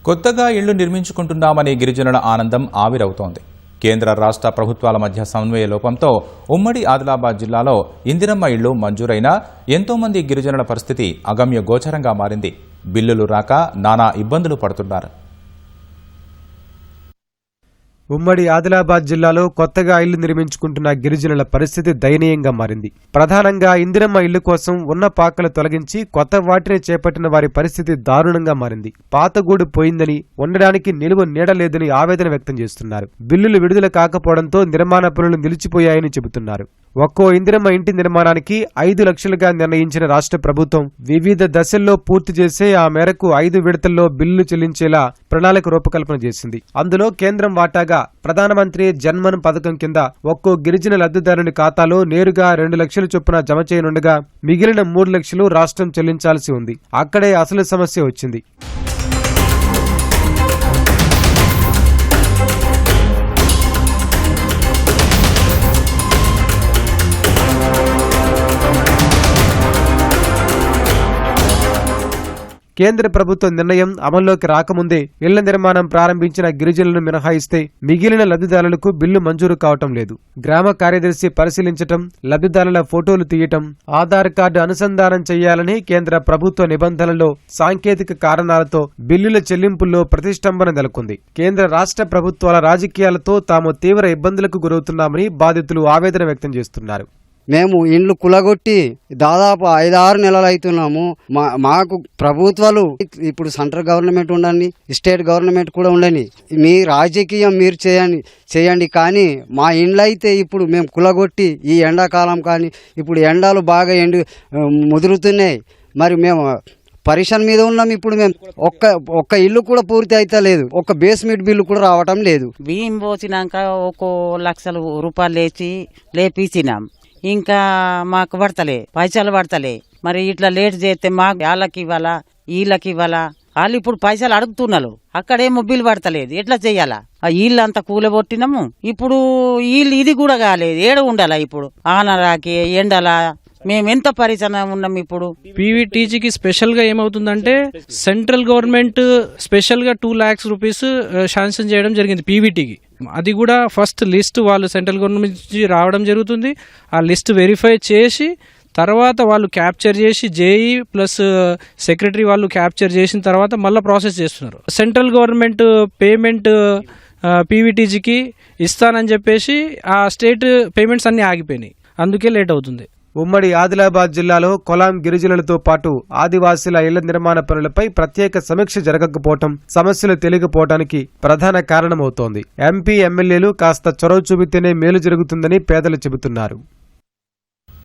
కొత్తగా ఇళ్లు నిర్మించుకుంటున్నామనే గిరిజనుల ఆనందం ఆవిరవుతోంది. కేంద్ర రాష్ట్ర ప్రభుత్వాల మధ్య సమన్వయ లోపంతో ఉమ్మడి ఆదిలాబాద్ జిల్లాలో ఇందిరమ్మ ఇళ్లు మంజూరైనా ఎంతో మంది గిరిజనుల పరిస్థితి అగమ్య గోచరంగా మారింది. బిల్లులు రాక నానా ఇబ్బందులు పడుతున్నారు. ఉమ్మడి ఆదిలాబాద్ జిల్లాలో కొత్తగా ఇళ్లు నిర్మించుకుంటున్న గిరిజనుల పరిస్థితి దయనీయంగా మారింది. ప్రధానంగా ఇందిరమ్మ ఇళ్లు కోసం ఉన్న పాకలు తొలగించి కొత్త వాటిని చేపట్టిన వారి పరిస్థితి దారుణంగా మారింది. పాతగూడు పోయిందని, ఉండడానికి నిలువ నీడలేదని ఆవేదన వ్యక్తం చేస్తున్నారు. బిల్లులు విడుదల కాకపోవడంతో నిర్మాణ పనులు నిలిచిపోయాయని చెబుతున్నారు. ఒక్కో ఇందిరమ్మ ఇంటి నిర్మాణానికి 5 లక్షలుగా నిర్ణయించిన రాష్ట్ర ప్రభుత్వం వివిధ దశల్లో పూర్తి చేసే ఆ మేరకు 5 విడతల్లో బిల్లులు చెల్లించేలా ప్రణాళిక రూపకల్పన చేసింది. అందులో కేంద్రం వాటాగా ప్రధానమంత్రి జన్మన్ పథకం కింద ఒక్కో గిరిజన లబ్ధిదారుని ఖాతాలో నేరుగా 2 లక్షల చొప్పున జమ చేయనుండగా మిగిలిన 3 లక్షలు రాష్ట్రం చెల్లించాల్సి ఉంది. అక్కడే అసలు సమస్య వచ్చింది. కేంద్ర ప్రభుత్వ నిర్ణయం అమల్లోకి రాకముందే ఇళ్ల నిర్మాణం ప్రారంభించిన గిరిజనులను మినహాయిస్తే మిగిలిన లబ్ధిదారులకు బిల్లు మంజూరు కావటం లేదు. గ్రామ కార్యదర్శి పరిశీలించటం, లబ్ధిదారుల ఫోటోలు తీయటం, ఆధార్ కార్డు అనుసంధానం చేయాలని కేంద్ర ప్రభుత్వ నిబంధనల్లో సాంకేతిక కారణాలతో బిల్లుల చెల్లింపుల్లో ప్రతిష్టంభన నెలకొంది. కేంద్ర రాష్ట్ర ప్రభుత్వాల రాజకీయాలతో తాము తీవ్ర ఇబ్బందులకు గురవుతున్నామని బాధితులు ఆవేదన వ్యక్తం చేస్తున్నారు. మేము ఇండ్లు కులగొట్టి దాదాపు 5-6 నెలలు అవుతున్నాము. మాకు ప్రభుత్వాలు ఇప్పుడు సెంట్రల్ గవర్నమెంట్ ఉండని, స్టేట్ గవర్నమెంట్ కూడా ఉండని, మీ రాజకీయం మీరు చేయండి కానీ మా ఇండ్లు అయితే ఇప్పుడు మేము కులగొట్టి ఈ ఎండాకాలం కానీ ఇప్పుడు ఎండలు బాగా ముదురుతున్నాయి. మరి మేము పరిషన్ మీద ఉన్నాం. ఇప్పుడు మేము ఒక్క ఇల్లు కూడా పూర్తి అయితే లేదు. ఒక్క బేస్మెంట్ బిల్లు కూడా రావటం లేదు. బియ్యం పోసినాక 1 లక్షల రూపాయలు లేపించినాం. ఇంకా మాకు పైసలు పడతలే. మరి ఇట్లా లేట్ చేస్తే మాకు వాళ్ళకి ఇవ్వాలా, వీళ్ళకి ఇవ్వాలా? వాళ్ళు ఇప్పుడు పైసలు అడుగుతున్నారు, అక్కడేమో బిల్లు పడతలేదు. ఎట్లా చెయ్యాలా? వీళ్ళు అంతా కూలబొట్టినాము. ఇప్పుడు వీళ్ళు ఇది కూడా కాలేదు. ఏడ ఉండాలా? ఇప్పుడు ఆనరాకి ఎండలా మేమెంత పరిచయం ఉన్నాం. ఇప్పుడు పీవీటీజీకి స్పెషల్ గా ఏమవుతుందంటే సెంట్రల్ గవర్నమెంట్ స్పెషల్ గా 2 lakhs రూపీస్ శాంక్షన్ చేయడం జరిగింది పీవీటీకి. అది కూడా ఫస్ట్ లిస్ట్ వాళ్ళు సెంట్రల్ గవర్నమెంట్ నుంచి రావడం జరుగుతుంది. ఆ లిస్ట్ వెరిఫై చేసి తర్వాత వాళ్ళు క్యాప్చర్ చేసి జేఈ ప్లస్ సెక్రటరీ వాళ్ళు క్యాప్చర్ చేసిన తర్వాత మళ్ళీ ప్రాసెస్ చేస్తున్నారు. సెంట్రల్ గవర్నమెంట్ పేమెంట్ పీవీటీజీకి ఇస్తానని చెప్పేసి ఆ స్టేట్ పేమెంట్స్ అన్ని ఆగిపోయినాయి. అందుకే లేట్ అవుతుంది. ఉమ్మడి ఆదిలాబాద్ జిల్లాలో కొలాం గిరిజనులతో పాటు ఆదివాసీల ఇళ్ల నిర్మాణ పనులపై ప్రత్యేక సమీక్ష జరగకపోవటం, సమస్యలు తెలియకపోవటానికి ప్రధాన కారణమవుతోంది. ఎంపీ, ఎమ్మెల్యేలు కాస్త చొరవ చూపితేనే మేలు జరుగుతుందని పేదలు చెబుతున్నారు.